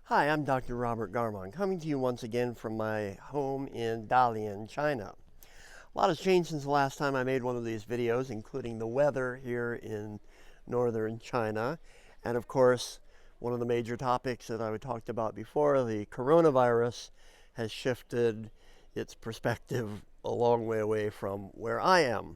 Hi, I'm Dr. Robert Garmon, coming to you once again from my home in Dalian, China. A lot has changed since the last time I made one of these videos, including the weather here in northern China. And of course, one of the major topics that I talked about before, the coronavirus, has shifted its perspective a long way away from where I am.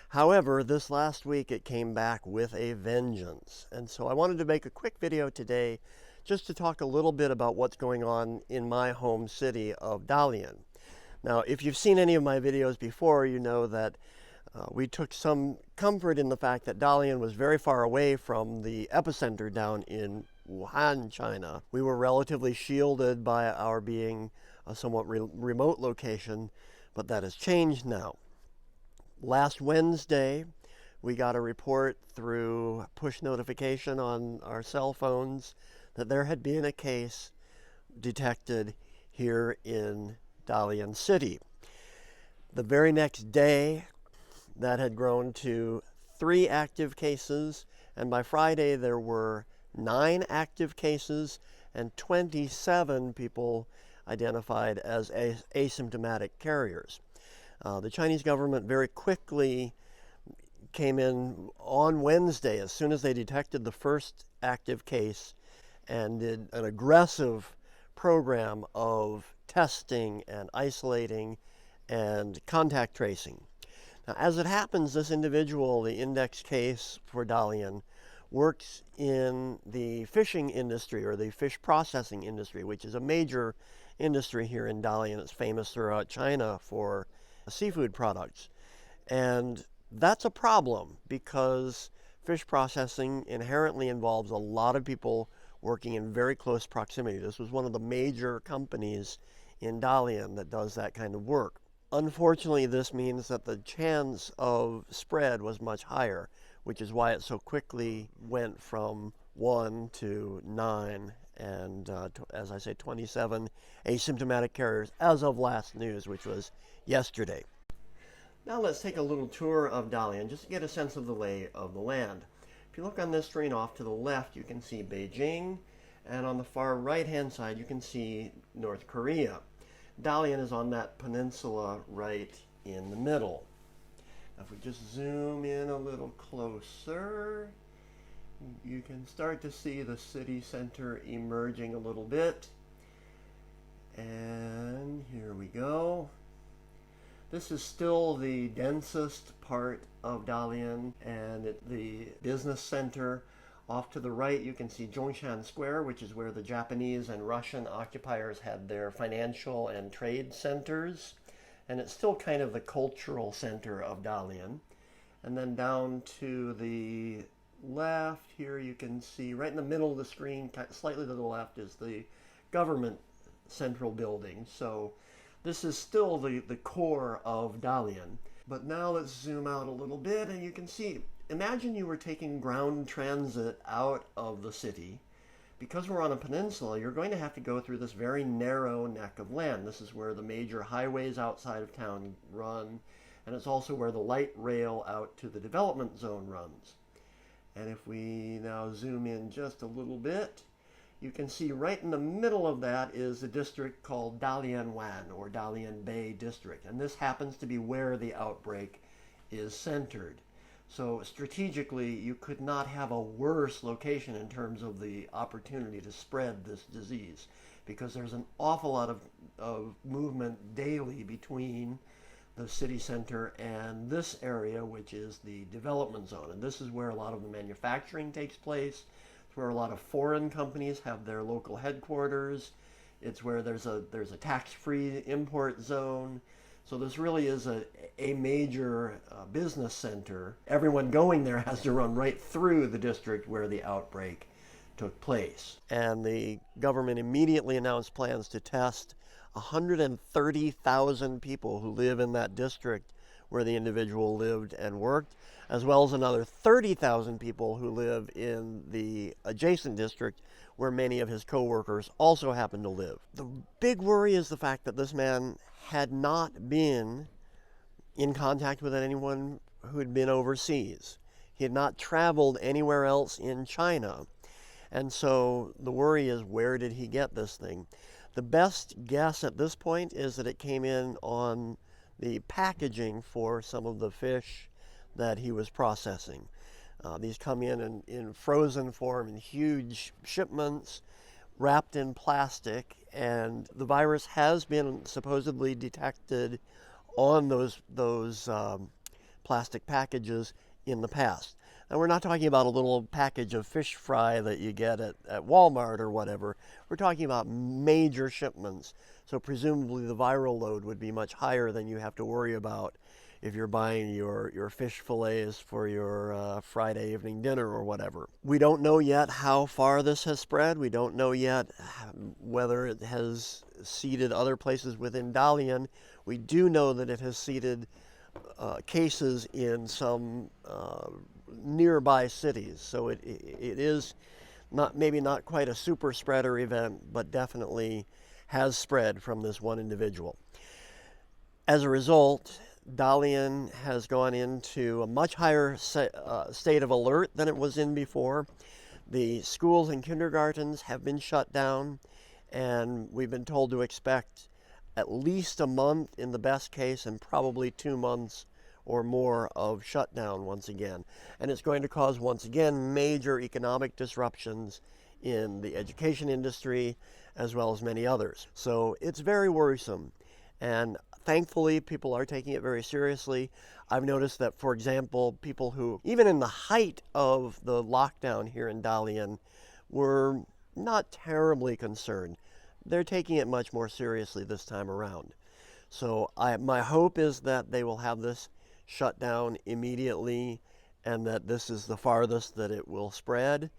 However, this last week it came back with a vengeance. And so I wanted to make a quick video today just to talk a little bit about what's going on in my home city of Dalian. Now, if you've seen any of my videos before, you know that we took some comfort in the fact that Dalian was very far away from the epicenter down in Wuhan, China. We were relatively shielded by our being a somewhat remote location, but that has changed now. Last Wednesday, we got a report through push notification on our cell phones that there had been a case detected here in Dalian City. The very next day, that had grown to 3 active cases, and by Friday there were 9 active cases and 27 people identified as asymptomatic carriers. The Chinese government very quickly came in on Wednesday as soon as they detected the first active case and did an aggressive program of testing and isolating and contact tracing. Now, as it happens, this individual, the index case for Dalian, works in the fishing industry or the fish processing industry, which is a major industry here in Dalian. It's famous throughout China for seafood products. And that's a problem because fish processing inherently involves a lot of people working in very close proximity. This was one of the major companies in Dalian that does that kind of work. Unfortunately, this means that the chance of spread was much higher, which is why it so quickly went from 1 to 9 and, as I say, 27 asymptomatic carriers as of last news, which was yesterday. Now let's take a little tour of Dalian just to get a sense of the lay of the land. If you look on this screen off to the left, you can see Beijing, and on the far right-hand side, you can see North Korea. Dalian is on that peninsula right in the middle. Now, if we just zoom in a little closer, you can start to see the city center emerging a little bit. And here we go. This is still the densest part of Dalian and the business center. Off to the right, you can see Zhongshan Square, which is where the Japanese and Russian occupiers had their financial and trade centers. And it's still kind of the cultural center of Dalian. And then down to the left here, you can see right in the middle of the screen, slightly to the left, is the government central building. So this is still the core of Dalian. But now let's zoom out a little bit and you can see, imagine you were taking ground transit out of the city. Because we're on a peninsula, you're going to have to go through this very narrow neck of land. This is where the major highways outside of town run, and it's also where the light rail out to the development zone runs. And if we now zoom in just a little bit, you can see right in the middle of that is a district called Dalian Wan, or Dalian Bay District. And this happens to be where the outbreak is centered. So strategically, you could not have a worse location in terms of the opportunity to spread this disease, because there's an awful lot of movement daily between the city center and this area, which is the development zone. And this is where a lot of the manufacturing takes place. It's where a lot of foreign companies have their local headquarters. It's where there's a tax-free import zone. So this really is a major business center. Everyone going there has to run right through the district where the outbreak took place. And the government immediately announced plans to test 130,000 people who live in that district where the individual lived and worked, as well as another 30,000 people who live in the adjacent district where many of his co-workers also happen to live. The big worry is the fact that this man had not been in contact with anyone who had been overseas. He had not traveled anywhere else in China. And so the worry is, where did he get this thing? The best guess at this point is that it came in on the packaging for some of the fish that he was processing. These come in frozen form in huge shipments, wrapped in plastic, and the virus has been supposedly detected on those plastic packages in the past. And we're not talking about a little package of fish fry that you get at Walmart or whatever. We're talking about major shipments. So presumably the viral load would be much higher than you have to worry about if you're buying your fish fillets for your Friday evening dinner or whatever. We don't know yet how far this has spread. We don't know yet whether it has seeded other places within Dalian. We do know that it has seeded cases in some nearby cities. So it is maybe not quite a super spreader event, but definitely has spread from this one individual. As a result, Dalian has gone into a much higher state of alert than it was in before. The schools and kindergartens have been shut down, and we've been told to expect at least a month in the best case, and probably 2 months or more of shutdown once again. And it's going to cause, once again, major economic disruptions in the education industry, as well as many others. So it's very worrisome. And thankfully, people are taking it very seriously. I've noticed that, for example, people who, even in the height of the lockdown here in Dalian, were not terribly concerned. They're taking it much more seriously this time around. So my hope is that they will have this shut down immediately, and that this is the farthest that it will spread.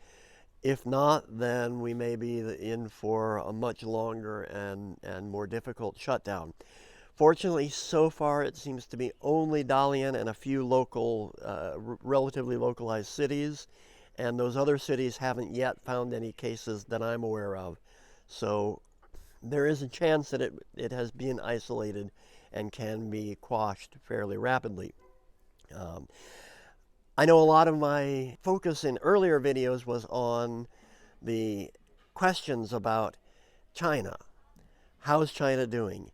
If not, then we may be in for a much longer and more difficult shutdown. Fortunately, so far it seems to be only Dalian and a few local, relatively localized cities, and those other cities haven't yet found any cases that I'm aware of. So there is a chance that it has been isolated and can be quashed fairly rapidly. I know a lot of my focus in earlier videos was on the questions about China. How's China doing?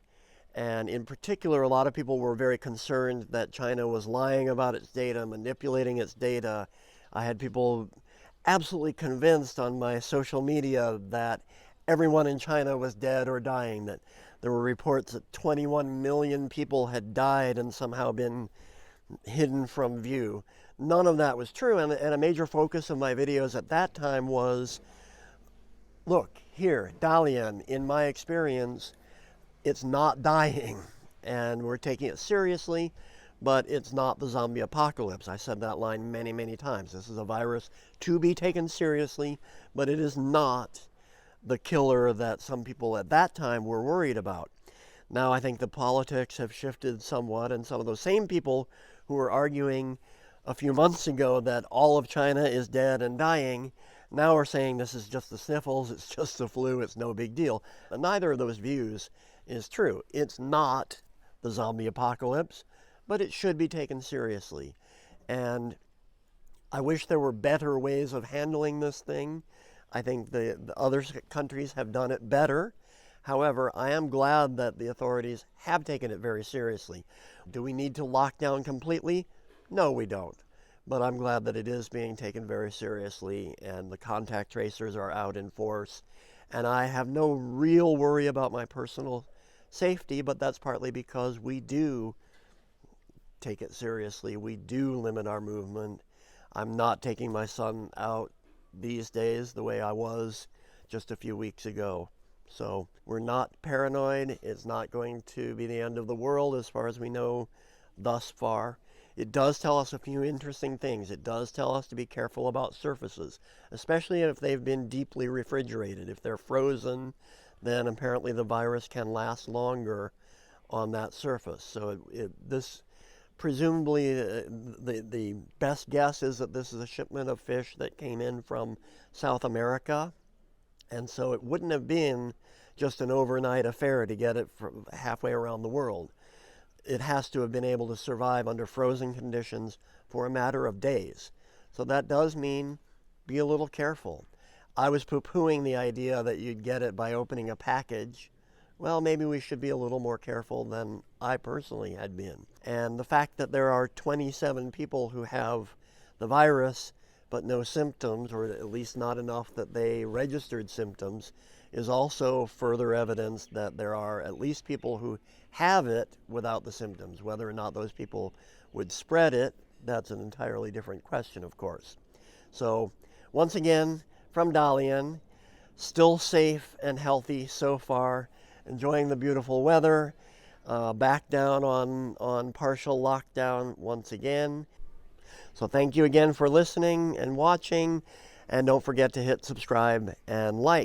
And in particular, a lot of people were very concerned that China was lying about its data, manipulating its data. I had people absolutely convinced on my social media that everyone in China was dead or dying, that there were reports that 21 million people had died and somehow been hidden from view. None of that was true, and a major focus of my videos at that time was, look, here, Dalian, in my experience, it's not dying, and we're taking it seriously, but it's not the zombie apocalypse. I said that line many, many times. This is a virus to be taken seriously, but it is not the killer that some people at that time were worried about. Now I think the politics have shifted somewhat, and some of those same people who were arguing a few months ago that all of China is dead and dying now are saying this is just the sniffles, it's just the flu, it's no big deal. And neither of those views is true. It's not the zombie apocalypse, but it should be taken seriously. And I wish there were better ways of handling this thing. I think the other countries have done it better. However, I am glad that the authorities have taken it very seriously. Do we need to lock down completely? No, we don't. But I'm glad that it is being taken very seriously, and the contact tracers are out in force. And I have no real worry about my personal safety, but that's partly because we do take it seriously. We do limit our movement. I'm not taking my son out these days the way I was just a few weeks ago. So we're not paranoid. It's not going to be the end of the world as far as we know thus far. It does tell us a few interesting things. It does tell us to be careful about surfaces, especially if they've been deeply refrigerated. If they're frozen, then apparently the virus can last longer on that surface. So this presumably the best guess is that this is a shipment of fish that came in from South America. And so it wouldn't have been just an overnight affair to get it from halfway around the world. It has to have been able to survive under frozen conditions for a matter of days. So that does mean be a little careful. I was poo-pooing the idea that you'd get it by opening a package. Well, maybe we should be a little more careful than I personally had been. And the fact that there are 27 people who have the virus but no symptoms, or at least not enough that they registered symptoms, is also further evidence that there are at least people who have it without the symptoms. Whether or not those people would spread it, that's an entirely different question, of course. So, once again, from Dalian, still safe and healthy so far, enjoying the beautiful weather, back down on partial lockdown once again. So thank you again for listening and watching, and don't forget to hit subscribe and like.